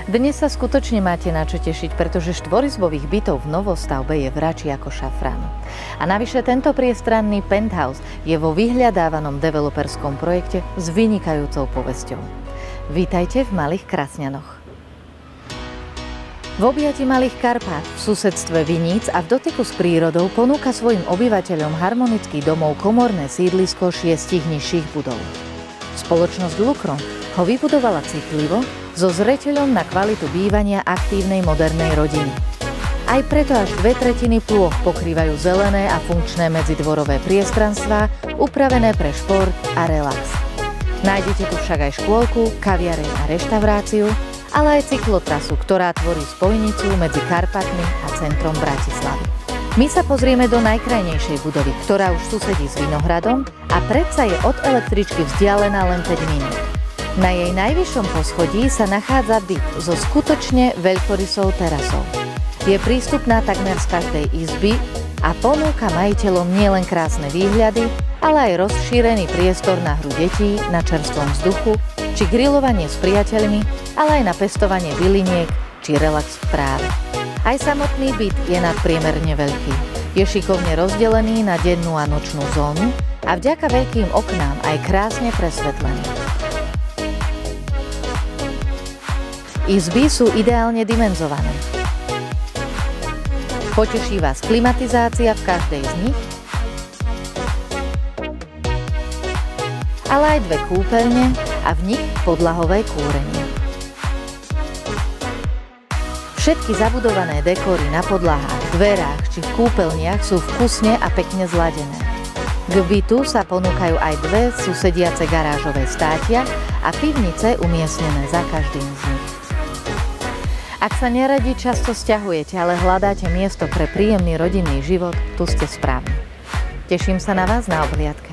Dnes sa skutočne máte na čo tešiť, pretože štvorizbových bytov v novostavbe je vračí ako šafrán. A navyše tento priestranný penthouse je vo vyhľadávanom developerskom projekte s vynikajúcou povesťou. Vítajte v Malých Krasňanoch. V objati Malých Karpát, v susedstve viníc a v dotyku s prírodou ponúka svojim obyvateľom harmonický domov komorné sídlisko 6 nižších budov. Spoločnosť Lukron ho vybudovala citlivo so zreteľom na kvalitu bývania aktívnej modernej rodiny. Aj preto až 2/3 plôch pokrývajú zelené a funkčné medzidvorové priestranstvá, upravené pre šport a relax. Nájdete tu však aj škôlku, kaviareň a reštauráciu, ale aj cyklotrasu, ktorá tvorí spojnicu medzi Karpatmi a centrom Bratislavy. My sa pozrieme do najkrajnejšej budovy, ktorá už susedí s Vinohradom a predsa je od električky vzdialená len 5 minút. Na jej najvyššom poschodí sa nachádza byt so skutočne veľkorysou terasou. Je prístupná takmer z každej izby a ponúka majiteľom nielen krásne výhľady, ale aj rozšírený priestor na hru detí, na čerstvom vzduchu, či grilovanie s priateľmi, ale aj na pestovanie byliniek, či relax v tráve. Aj samotný byt je nadpriemerne veľký. Je šikovne rozdelený na dennú a nočnú zónu a vďaka veľkým oknám aj krásne presvetlený. Izby sú ideálne dimenzované. Poteší vás klimatizácia v každej z nich, ale aj 2 kúpeľne a v nich podlahové kúrenie. Všetky zabudované dekory na podlahách, dverách či v kúpeľniach sú vkusne a pekne zladené. K bytu sa ponúkajú aj 2 susediace garážové státia a pivnice umiestnené za každým z nich. Ak sa neradi často sťahujete, ale hľadáte miesto pre príjemný rodinný život, tu ste správni. Teším sa na vás na obhliadke.